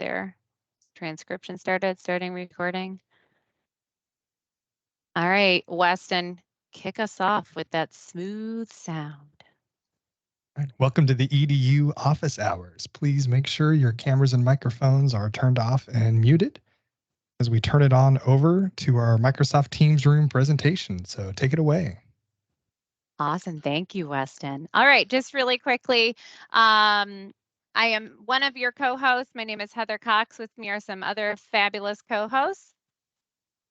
there. Transcription starting recording. All right, Weston, kick us off with that smooth sound. All right, welcome to the EDU office hours. Please make sure your cameras and microphones are turned off and muted as we turn it on over to our Microsoft Teams room presentation. So take it away. Awesome. Thank you, Weston. All right, just really quickly, I am one of your co-hosts. My name is Heather Cox. With me are some other fabulous co-hosts.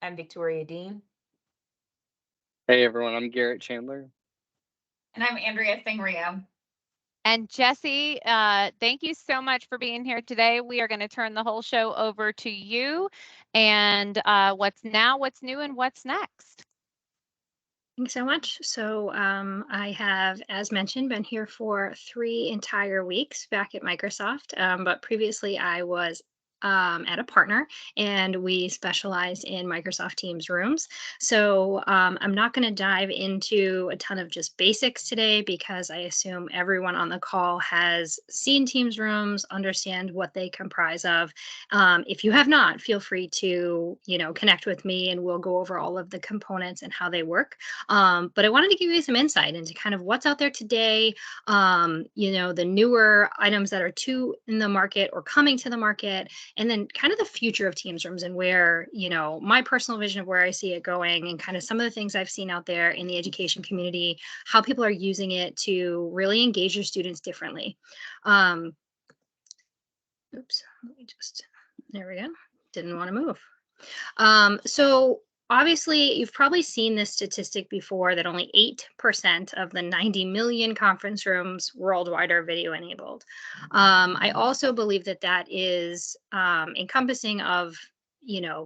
I'm Victoria Dean. Hey everyone, I'm Garrett Chandler. And I'm Andrea Fingrio. And Jesse, thank you so much for being here today. We are going to turn the whole show over to you and what's new, and what's next. Thanks so much. So I have, as mentioned, been here for 3 entire weeks back at Microsoft, but previously I was at a partner, and we specialize in Microsoft Teams rooms. So I'm not going to dive into a ton of just basics today, because I assume everyone on the call has seen Teams rooms, understand what they comprise of. If you have not, feel free to connect with me, and we'll go over all of the components and how they work. But I wanted to give you some insight into kind of what's out there today, the newer items that are in the market or coming to the market, and then kind of the future of Teams rooms and where, my personal vision of where I see it going, and kind of some of the things I've seen out there in the education community, how people are using it to really engage your students differently. Oops, there we go. Didn't want to move. So obviously, you've probably seen this statistic before, that only 8% of the 90 million conference rooms worldwide are video enabled. I also believe that is encompassing of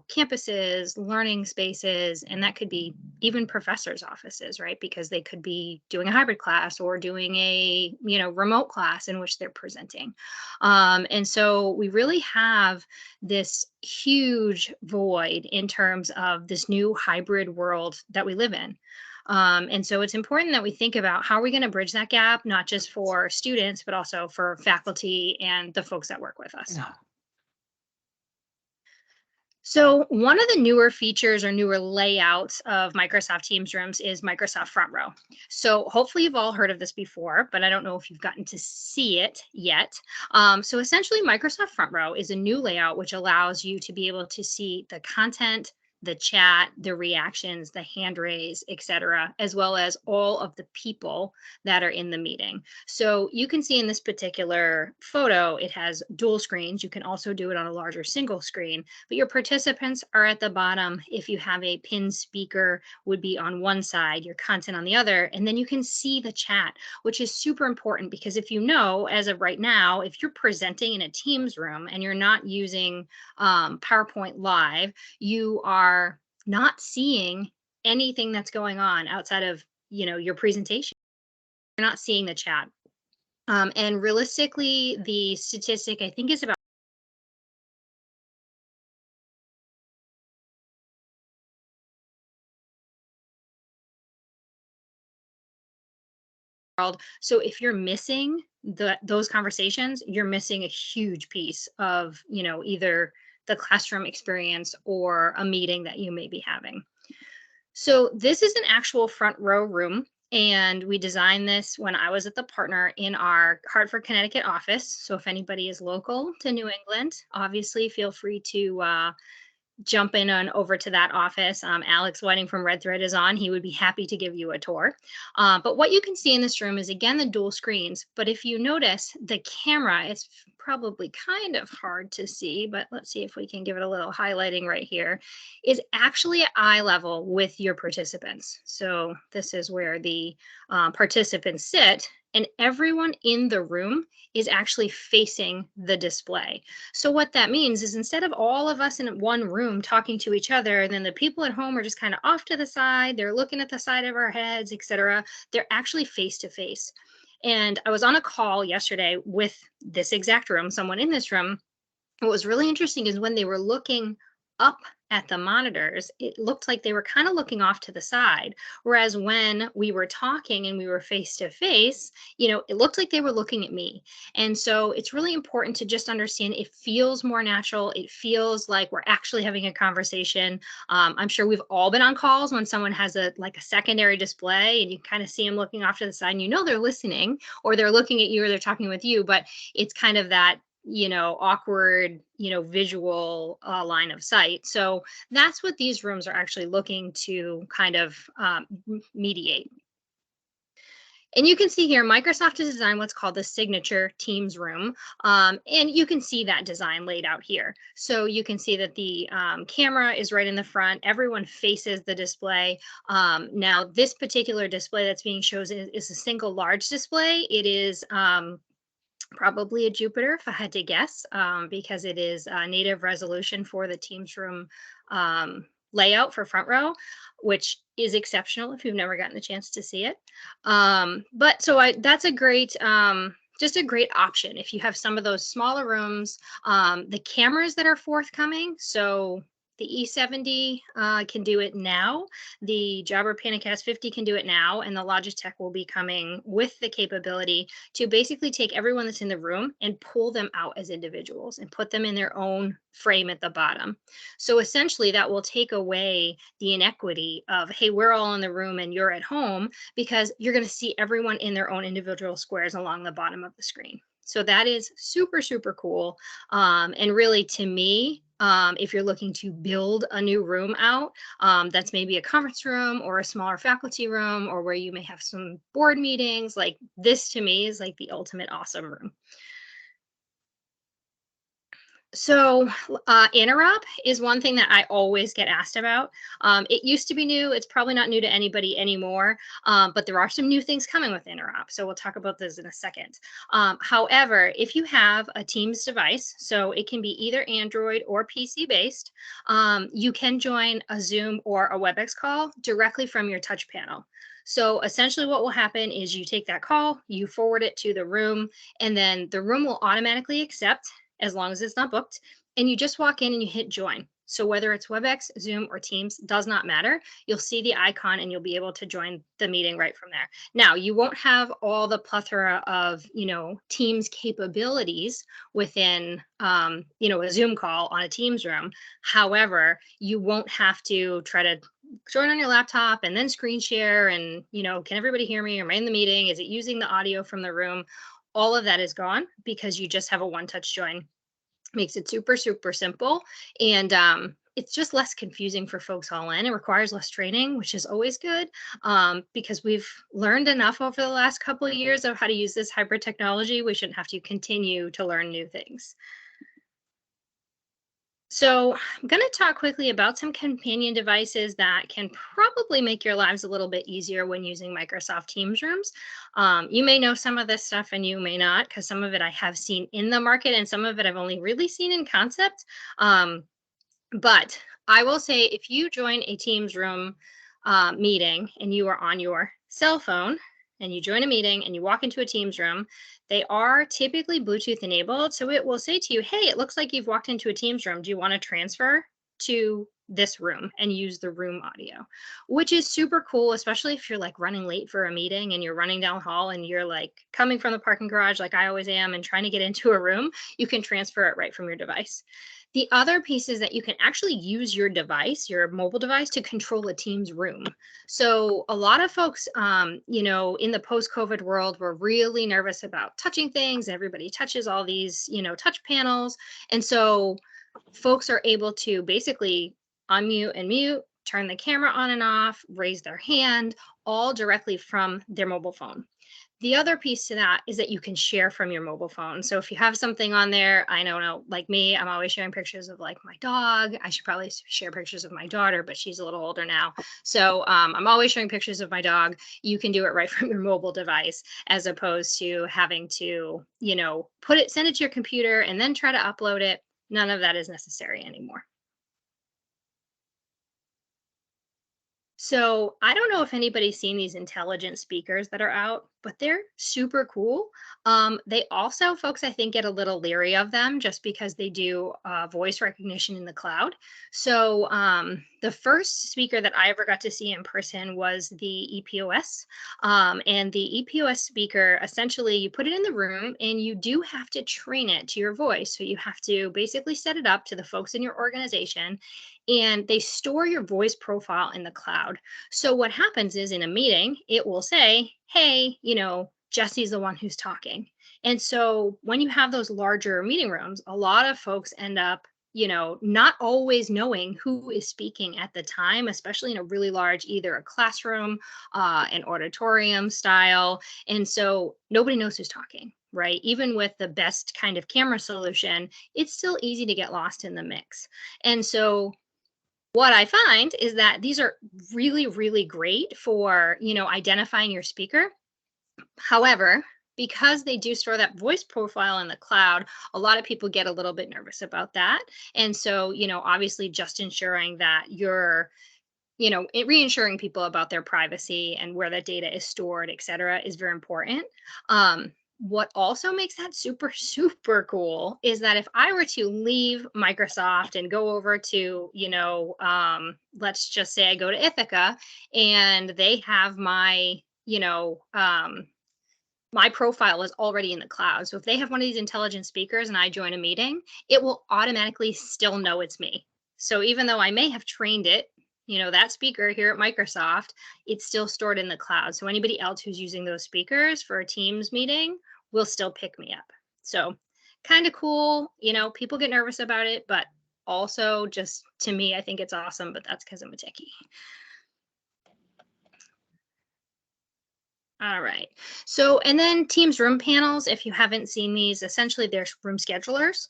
campuses, learning spaces, and that could be even professors' offices, right? Because they could be doing a hybrid class or doing a remote class in which they're presenting. And so we really have this huge void in terms of this new hybrid world that we live in. And so it's important that we think about how are we going to bridge that gap, not just for students, but also for faculty and the folks that work with us. So one of the newer features or newer layouts of Microsoft Teams rooms is Microsoft Front Row. So hopefully you've all heard of this before, but I don't know if you've gotten to see it yet. So essentially Microsoft Front Row is a new layout which allows you to be able to see the content, the chat, the reactions, the hand raise, etc., as well as all of the people that are in the meeting. So you can see in this particular photo, it has dual screens. You can also do it on a larger single screen, but your participants are at the bottom. If you have a pinned speaker, would be on one side, your content on the other, and then you can see the chat, which is super important, because if as of right now, if you're presenting in a Teams room and you're not using PowerPoint Live, you are not seeing anything that's going on outside of your presentation. You're not seeing the chat, and realistically the statistic I think is about so if you're missing those conversations, you're missing a huge piece of either the classroom experience or a meeting that you may be having. So this is an actual front row room, and we designed this when I was at the partner in our Hartford, Connecticut office. So if anybody is local to New England, obviously feel free to jump in on over to that office. Alex Whiting from Red Thread is on. He would be happy to give you a tour. But what you can see in this room is, again, the dual screens. But if you notice the camera, it's probably kind of hard to see, but let's see if we can give it a little highlighting right here, is actually at eye level with your participants. So this is where the participants sit, and everyone in the room is actually facing the display. So what that means is, instead of all of us in one room talking to each other, and then the people at home are just kind of off to the side, they're looking at the side of our heads, etc., they're actually face to face. And I was on a call yesterday with this exact room, someone in this room. What was really interesting is when they were looking up at the monitors, it looked like they were kind of looking off to the side. Whereas when we were talking and we were face to face, it looked like they were looking at me. And so it's really important to just understand it feels more natural. It feels like we're actually having a conversation. I'm sure we've all been on calls when someone has a secondary display and you kind of see them looking off to the side and they're listening or they're looking at you or they're talking with you, but it's kind of that awkward, visual line of sight. So that's what these rooms are actually looking to kind of mediate. And you can see here, Microsoft has designed what's called the signature Teams room. And you can see that design laid out here. So you can see that the camera is right in the front. Everyone faces the display. Now, this particular display that's being shown is a single large display. It is probably a Jupiter, if I had to guess, because it is a native resolution for the Teams room layout for front row, which is exceptional if you've never gotten the chance to see it. That's a great, just a great option if you have some of those smaller rooms. The cameras that are forthcoming, so the E70 can do it now. The Jabra Panicast 50 can do it now, and the Logitech will be coming with the capability to basically take everyone that's in the room and pull them out as individuals and put them in their own frame at the bottom. So essentially that will take away the inequity of, hey, we're all in the room and you're at home, because you're going to see everyone in their own individual squares along the bottom of the screen. So that is super, super cool. And really, to me, if you're looking to build a new room out, that's maybe a conference room or a smaller faculty room, or where you may have some board meetings, like this to me is like the ultimate awesome room. So interop is one thing that I always get asked about. It used to be new. It's probably not new to anybody anymore, but there are some new things coming with interop. So we'll talk about this in a second. However, if you have a Teams device, so it can be either Android or PC based, you can join a Zoom or a WebEx call directly from your touch panel. So essentially what will happen is you take that call, you forward it to the room, and then the room will automatically accept as long as it's not booked, and you just walk in and you hit join. So whether it's WebEx, Zoom, or Teams, does not matter. You'll see the icon and you'll be able to join the meeting right from there. Now, you won't have all the plethora of, Teams capabilities within, a Zoom call on a Teams room. However, you won't have to try to join on your laptop and then screen share and, can everybody hear me? Am I in the meeting? Is it using the audio from the room? All of that is gone because you just have a one-touch join. Makes it super, super simple. And it's just less confusing for folks all in. It requires less training, which is always good, because we've learned enough over the last couple of years of how to use this hybrid technology. We shouldn't have to continue to learn new things. So I'm going to talk quickly about some companion devices that can probably make your lives a little bit easier when using Microsoft Teams rooms. You may know some of this stuff and you may not, because some of it I have seen in the market and some of it I've only really seen in concept. But I will say, if you join a Teams room meeting and you are on your cell phone and you join a meeting and you walk into a Teams room, they are typically Bluetooth enabled. So it will say to you, hey, it looks like you've walked into a Teams room. Do you want to transfer to this room and use the room audio? Which is super cool, especially if you're like running late for a meeting and you're running down the hall and you're like coming from the parking garage like I always am and trying to get into a room. You can transfer it right from your device. The other piece is that you can actually use your device, your mobile device, to control a Teams room. So a lot of folks, in the post-COVID world, were really nervous about touching things. Everybody touches all these, touch panels. And so folks are able to basically unmute and mute, turn the camera on and off, raise their hand, all directly from their mobile phone. The other piece to that is that you can share from your mobile phone. So if you have something on there, I don't know, like me, I'm always sharing pictures of like my dog. I should probably share pictures of my daughter, but she's a little older now. So I'm always showing pictures of my dog. You can do it right from your mobile device, as opposed to having to, send it to your computer and then try to upload it. None of that is necessary anymore. So I don't know if anybody's seen these intelligent speakers that are out. but they're super cool. They also, folks, I think, get a little leery of them just because they do voice recognition in the cloud. So the first speaker that I ever got to see in person was the EPOS. And the EPOS speaker, essentially, you put it in the room and you do have to train it to your voice. So you have to basically set it up to the folks in your organization, and they store your voice profile in the cloud. So what happens is in a meeting, it will say, hey, Jesse's the one who's talking. And so when you have those larger meeting rooms, a lot of folks end up, not always knowing who is speaking at the time, especially in a really large, either a classroom, an auditorium style. And so nobody knows who's talking, right? Even with the best kind of camera solution, it's still easy to get lost in the mix. And so what I find is that these are really, really great for, identifying your speaker. However, because they do store that voice profile in the cloud, a lot of people get a little bit nervous about that. And so, obviously just ensuring that you're, reassuring people about their privacy and where that data is stored, et cetera, is very important. What also makes that super, super cool is that if I were to leave Microsoft and go over to, let's just say I go to Ithaca and they have my, my profile is already in the cloud. So if they have one of these intelligent speakers and I join a meeting, it will automatically still know it's me. So even though I may have trained it, that speaker here at Microsoft, it's still stored in the cloud. So anybody else who's using those speakers for a Teams meeting will still pick me up. So kind of cool. People get nervous about it, but also just to me, I think it's awesome, but that's because I'm a techie. All right. So, and then Teams room panels, if you haven't seen these, essentially they're room schedulers.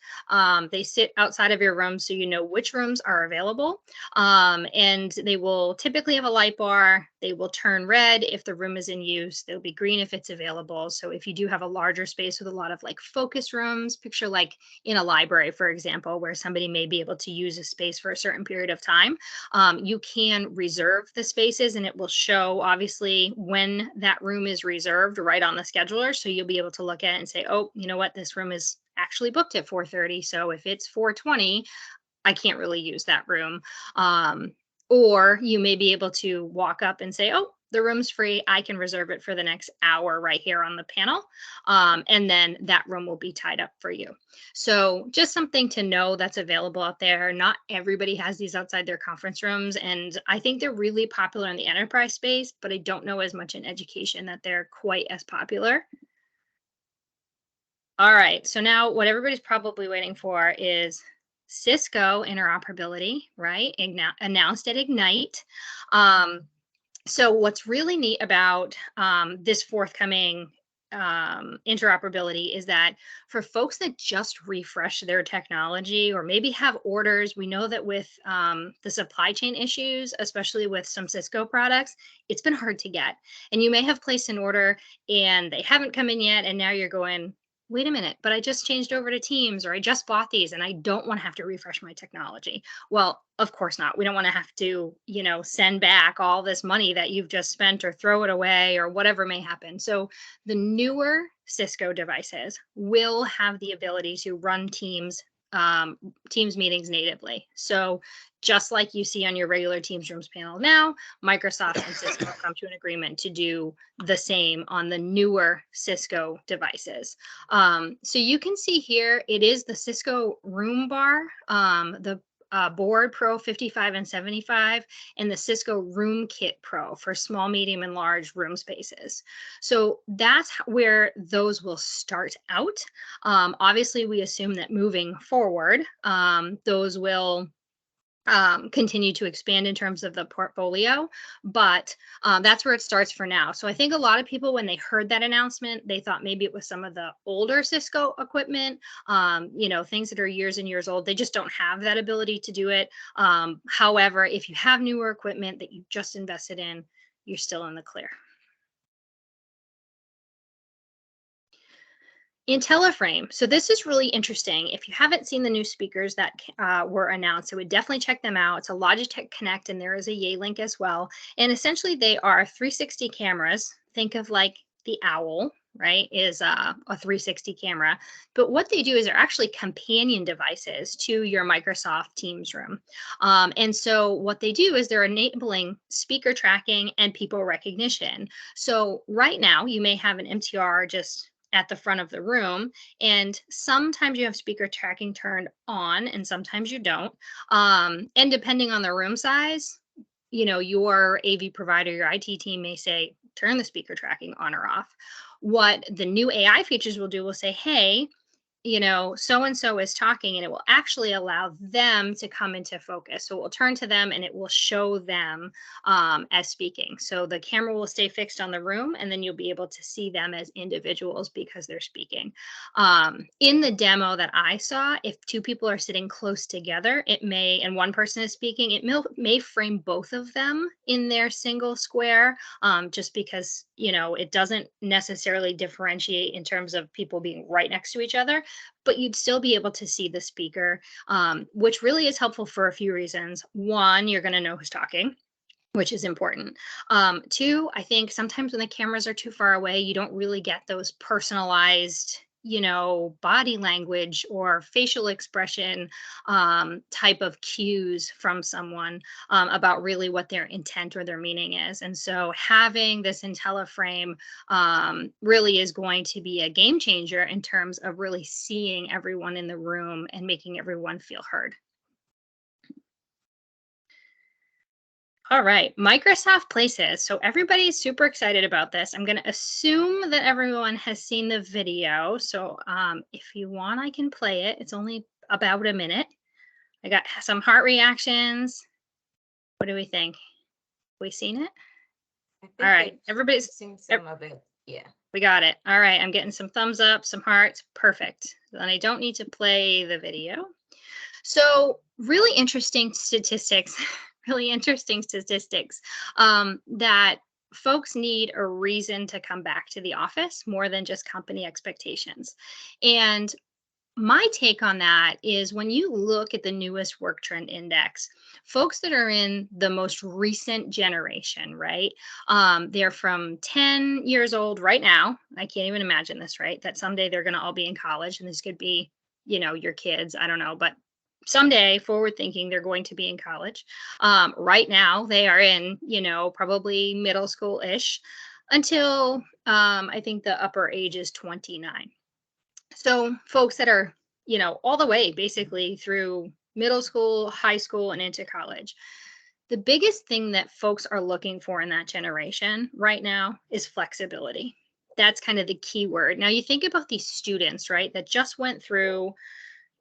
They sit outside of your room so you know which rooms are available. And they will typically have a light bar. They will turn red if the room is in use. They'll be green if it's available. So if you do have a larger space with a lot of like focus rooms, picture like in a library, for example, where somebody may be able to use a space for a certain period of time, you can reserve the spaces and it will show obviously when that room is reserved right on the scheduler. So you'll be able to look at it and say, oh, you know what, this room is actually booked at 4:30. So if it's 4:20, I can't really use that room. Or you may be able to walk up and say, oh, the room's free. I can reserve it for the next hour right here on the panel. And then that room will be tied up for you. So just something to know that's available out there. Not everybody has these outside their conference rooms. And I think they're really popular in the enterprise space, but I don't know as much in education that they're quite as popular. All right. So now what everybody's probably waiting for is Cisco interoperability, right? Announced at Ignite. So what's really neat about this forthcoming interoperability is that for folks that just refresh their technology or maybe have orders, we know that with the supply chain issues, especially with some Cisco products, it's been hard to get. And you may have placed an order and they haven't come in yet, and now you're going, wait a minute, but I just changed over to Teams or I just bought these and I don't want to have to refresh my technology. Well, of course not. We don't want to have to, send back all this money that you've just spent or throw it away or whatever may happen. So the newer Cisco devices will have the ability to run Teams meetings natively. So just like you see on your regular Teams rooms panel now, Microsoft and Cisco come to an agreement to do the same on the newer Cisco devices. So you can see here, it is the Cisco room bar, the Board Pro 55 and 75, and the Cisco Room Kit Pro for small, medium, and large room spaces. So that's where those will start out. Obviously, we assume that moving forward, those will continue to expand in terms of the portfolio, but that's where it starts for now. So I think a lot of people, when they heard that announcement, they thought maybe it was some of the older Cisco equipment, things that are years and years old. They just don't have that ability to do it. However, if you have newer equipment that you just invested in, you're still in the clear. IntelliFrame. So this is really interesting. If you haven't seen the new speakers that were announced, I would definitely check them out. It's a Logitech Connect, and there is a Yay link as well. And essentially, they are 360 cameras. Think of like the Owl, right, is a 360 camera. But what they do is they're actually companion devices to your Microsoft Teams room. And so what they do is they're enabling speaker tracking and people recognition. So right now you may have an MTR just at the front of the room, and sometimes you have speaker tracking turned on and sometimes you don't. And depending on the room size, your AV provider, your IT team may say, turn the speaker tracking on or off. What the new AI features will do will say, hey, so-and-so is talking, and it will actually allow them to come into focus. So it will turn to them and it will show them as speaking. So the camera will stay fixed on the room, and then you'll be able to see them as individuals because they're speaking. In the demo that I saw, if two people are sitting close together, and one person is speaking, it may frame both of them in their single square, just because, it doesn't necessarily differentiate in terms of people being right next to each other, but you'd still be able to see the speaker, which really is helpful for a few reasons. One, you're going to know who's talking, which is important. Two, I think sometimes when the cameras are too far away, you don't really get those personalized, body language or facial expression type of cues from someone about really what their intent or their meaning is. And so having this IntelliFrame really is going to be a game changer in terms of really seeing everyone in the room and making everyone feel heard. All right, Microsoft Places. So everybody's super excited about this. I'm going to assume that everyone has seen the video. So if you want, I can play it. It's only about a minute. I got some heart reactions. What do we think? We seen it? All right, everybody's seen some of it. Yeah. We got it. All right, I'm getting some thumbs up, some hearts. Perfect. Then I don't need to play the video. So really interesting statistics. That folks need a reason to come back to the office more than just company expectations. And my take on that is when you look at the newest work trend index, folks that are in the most recent generation, right? They're from 10 years old right now. I can't even imagine this, right? That someday they're going to all be in college, and this could be, your kids. I don't know, but someday, forward thinking, they're going to be in college. Right now, they are in, probably middle school-ish until I think the upper age is 29. So folks that are, all the way basically through middle school, high school, and into college. The biggest thing that folks are looking for in that generation right now is flexibility. That's kind of the key word. Now you think about these students, right, that just went through,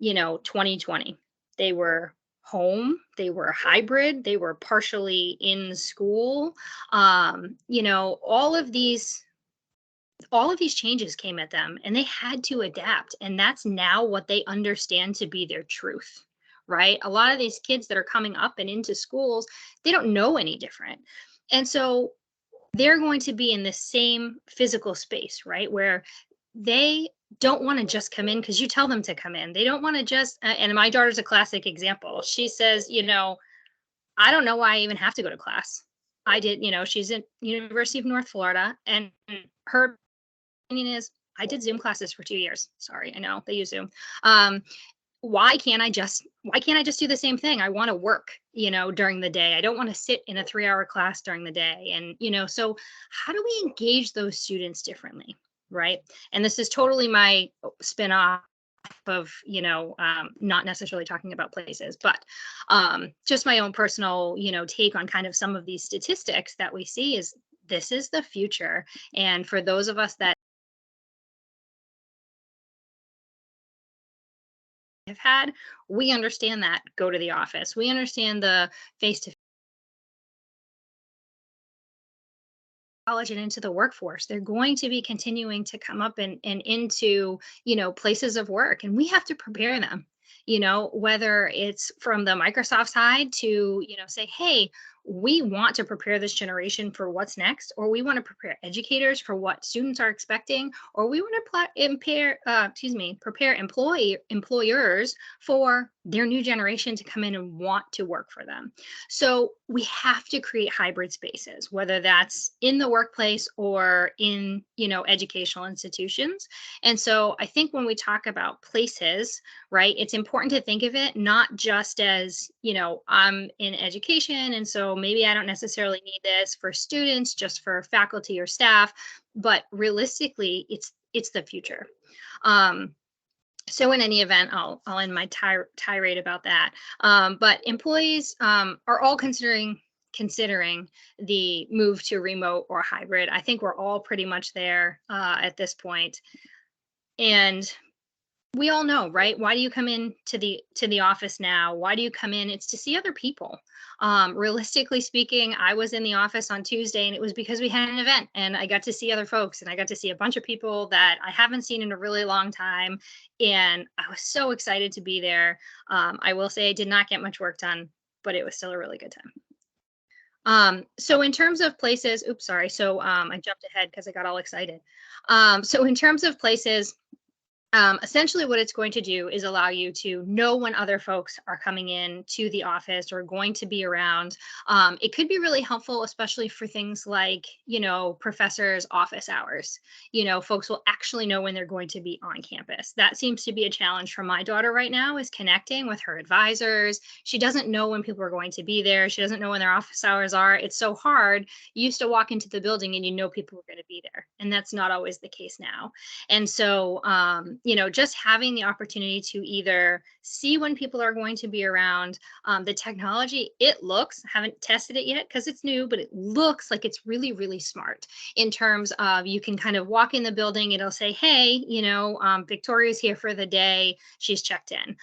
2020. They were home, they were hybrid, they were partially in school. All of these changes came at them, and they had to adapt. And that's now what they understand to be their truth, right? A lot of these kids that are coming up and into schools, they don't know any different. And so they're going to be in the same physical space, right? Where they don't want to just come in because you tell them to come in. They don't want to just, and my daughter's a classic example. She says, I don't know why I even have to go to class. I did, she's at University of North Florida, and her opinion is, I did Zoom classes for 2 years. Sorry, I know they use Zoom. Why can't I just do the same thing? I want to work, during the day. I don't want to sit in a 3-hour class during the day. And, so how do we engage those students differently? Right. And this is totally my spin-off of, not necessarily talking about places, but just my own personal, take on kind of some of these statistics that we see is this is the future. And for those of us that have had, we understand that go to the office. We understand the face-to-face college and into the workforce. They're going to be continuing to come up and into, places of work, and we have to prepare them, whether it's from the Microsoft side to, say, hey, we want to prepare this generation for what's next, or we want to prepare educators for what students are expecting, or we want to prepare employers for their new generation to come in and want to work for them. So we have to create hybrid spaces, whether that's in the workplace or in, educational institutions. And so I think when we talk about places, right, it's important to think of it not just as, I'm in education, and so maybe I don't necessarily need this for students, just for faculty or staff, but realistically, it's the future. So in any event, I'll end my tirade about that. But employees are all considering the move to remote or hybrid. I think we're all pretty much there at this point. And we all know, right? Why do you come in to the office now? Why do you come in? It's to see other people. Realistically speaking, I was in the office on Tuesday, and it was because we had an event, and I got to see other folks, and I got to see a bunch of people that I haven't seen in a really long time, and I was so excited to be there. I will say I did not get much work done, but it was still a really good time. So in terms of places, oops, sorry. So I jumped ahead because I got all excited. So in terms of places, essentially what it's going to do is allow you to know when other folks are coming in to the office or going to be around. It could be really helpful, especially for things like, professors' office hours. Folks will actually know when they're going to be on campus. That seems to be a challenge for my daughter right now, is connecting with her advisors. She doesn't know when people are going to be there. She doesn't know when their office hours are. It's so hard. You used to walk into the building and people were going to be there. And that's not always the case now. And so, just having the opportunity to either see when people are going to be around, the technology, haven't tested it yet because it's new, but it looks like it's really, really smart in terms of you can kind of walk in the building. It'll say, hey, Victoria's here for the day. She's checked in.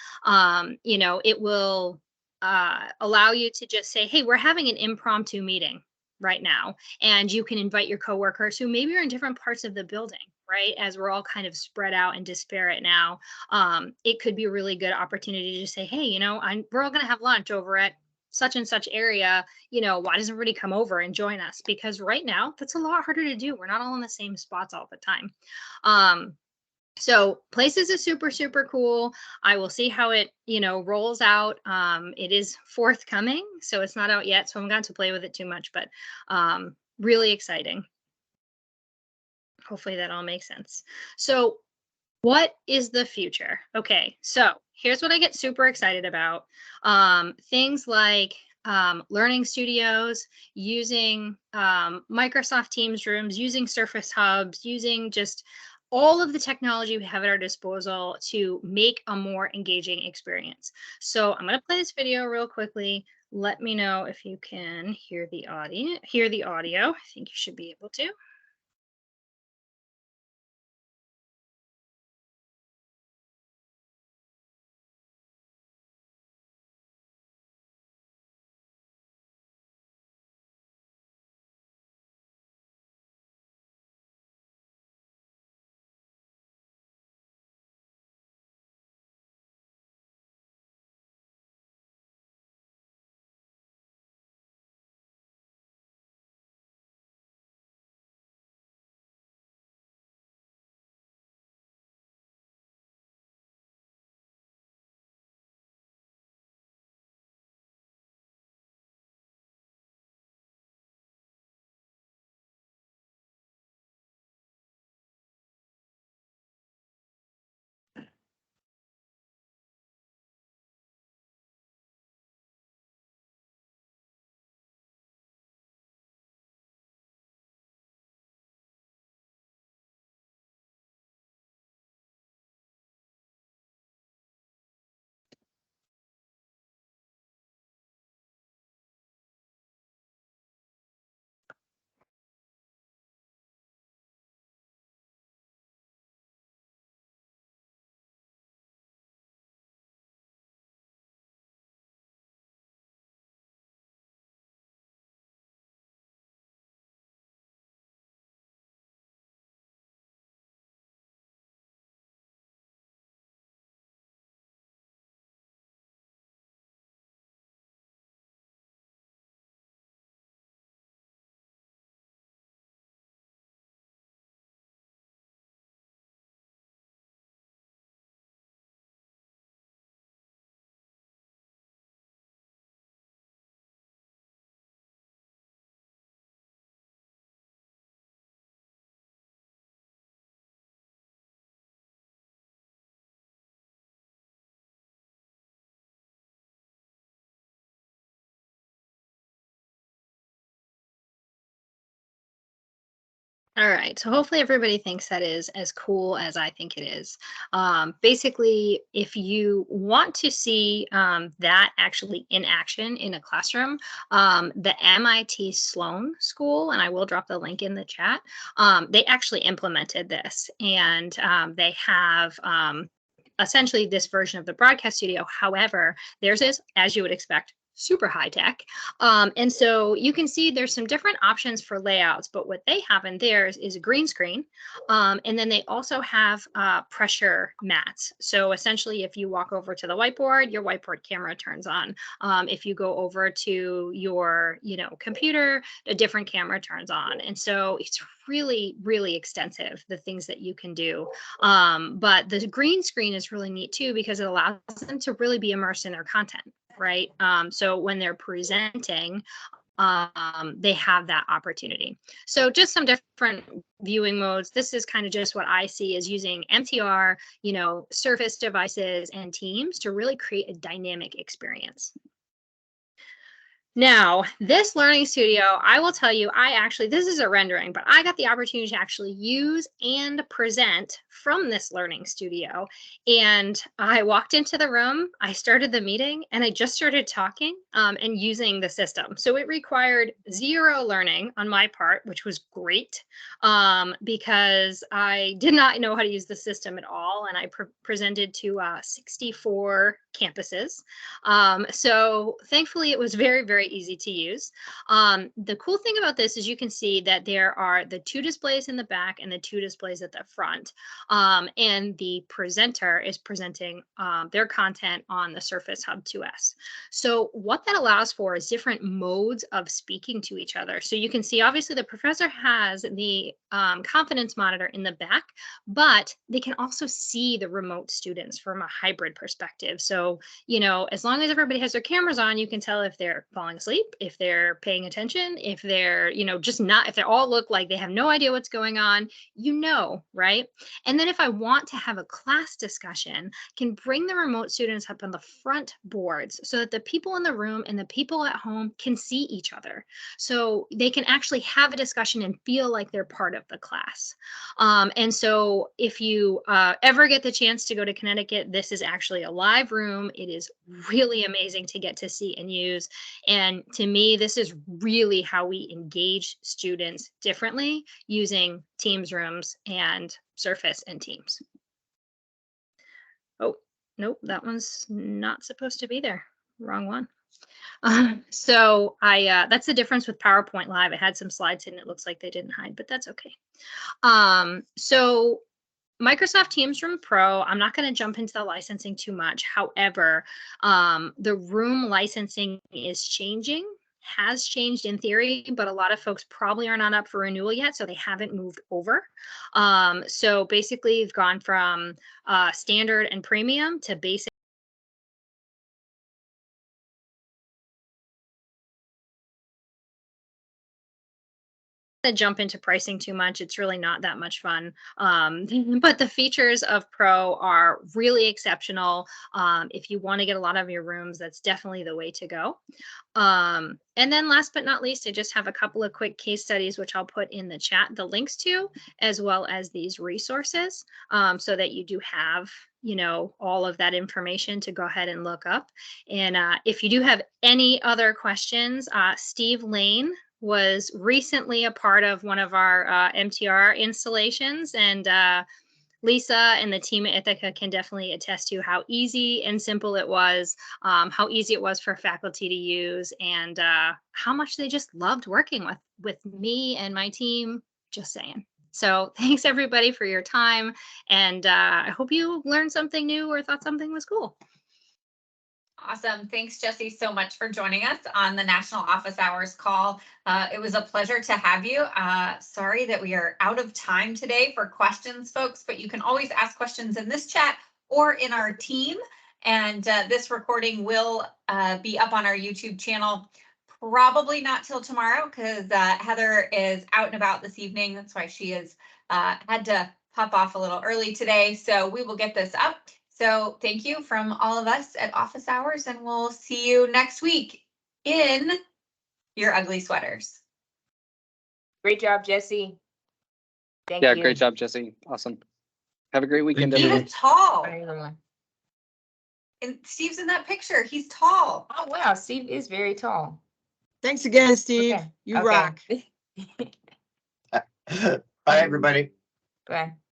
It will allow you to just say, hey, we're having an impromptu meeting right now. And you can invite your coworkers who maybe are in different parts of the building, right? As we're all kind of spread out and disparate now, it could be a really good opportunity to say, hey, we're all going to have lunch over at such and such area. Why doesn't everybody come over and join us? Because right now, that's a lot harder to do. We're not all in the same spots all the time. So Places is super, super cool. I will see how it, rolls out. It is forthcoming, so it's not out yet. So I'm going to play with it too much, but really exciting. Hopefully that all makes sense. So what is the future? Okay, so here's what I get super excited about. Things like learning studios, using Microsoft Teams rooms, using Surface Hubs, using just all of the technology we have at our disposal to make a more engaging experience. So I'm going to play this video real quickly. Let me know if you can hear the audio. I think you should be able to. All right, so hopefully everybody thinks that is as cool as I think it is. Basically, if you want to see that actually in action in a classroom, the MIT Sloan School, and I will drop the link in the chat, they actually implemented this, and they have essentially this version of the broadcast studio. However, theirs is, as you would expect, super high tech. And so you can see there's some different options for layouts, but what they have in theirs is a green screen. And then they also have pressure mats. So essentially, if you walk over to the whiteboard, your whiteboard camera turns on. If you go over to your, computer, a different camera turns on. And so it's really, really extensive, the things that you can do. But the green screen is really neat too, because it allows them to really be immersed in their content, right? So when they're presenting, they have that opportunity. So just some different viewing modes. This is kind of just what I see as using MTR, Surface devices and Teams to really create a dynamic experience. Now, this learning studio, I will tell you, this is a rendering, but I got the opportunity to actually use and present from this learning studio. And I walked into the room, I started the meeting, and I just started talking and using the system. So it required zero learning on my part, which was great, because I did not know how to use the system at all. And I presented to 64 campuses. So thankfully, it was very, very easy to use. The cool thing about this is you can see that there are the 2 displays in the back and the 2 displays at the front. And the presenter is presenting their content on the Surface Hub 2S. So what that allows for is different modes of speaking to each other. So you can see, obviously, the professor has the confidence monitor in the back, but they can also see the remote students from a hybrid perspective. So, as long as everybody has their cameras on, you can tell if they're falling asleep, if they're paying attention, if they're, just not, if they all look like they have no idea what's going on, right? And then if I want to have a class discussion, I can bring the remote students up on the front boards so that the people in the room and the people at home can see each other. So they can actually have a discussion and feel like they're part of the class. And so if you ever get the chance to go to Connecticut, this is actually a live room. It is really amazing to get to see and use. And to me, this is really how we engage students differently using Teams rooms and Surface and Teams. Oh, nope, that one's not supposed to be there. Wrong one. So that's the difference with PowerPoint Live. It had some slides in it. It looks like they didn't hide, but that's okay. So Microsoft Teams Room Pro, I'm not going to jump into the licensing too much. However, the room licensing is changing, has changed in theory, but a lot of folks probably are not up for renewal yet, so they haven't moved over. So basically, they've gone from standard and premium to basic. To jump into pricing too much. It's really not that much fun. But the features of Pro are really exceptional. If you want to get a lot of your rooms, that's definitely the way to go. And then last but not least, I just have a couple of quick case studies, which I'll put in the chat, the links to, as well as these resources, so that you do have all of that information to go ahead and look up. And if you do have any other questions, Steve Lane was recently a part of one of our MTR installations, and Lisa and the team at Ithaca can definitely attest to how easy and simple it was, how easy it was for faculty to use, and how much they just loved working with me and my team. Just saying. So thanks everybody for your time, and I hope you learned something new or thought something was cool. Awesome. Thanks, Jessie, so much for joining us on the National Office Hours call. It was a pleasure to have you. Sorry that we are out of time today for questions, folks, but you can always ask questions in this chat or in our team. And this recording will be up on our YouTube channel, probably not till tomorrow, because Heather is out and about this evening. That's why she has had to pop off a little early today. So we will get this up. So thank you from all of us at Office Hours, and we'll see you next week in your ugly sweaters. Great job, Jessie. Thank Yeah, you. great job, Jesse. Awesome. Have a great weekend, Thank you. everyone. Steve's tall. Bye, everyone. And Steve's in that picture. He's tall. Oh, wow, Steve is very tall. Thanks again, Steve. Okay, You okay. rock. Bye, everybody. Bye.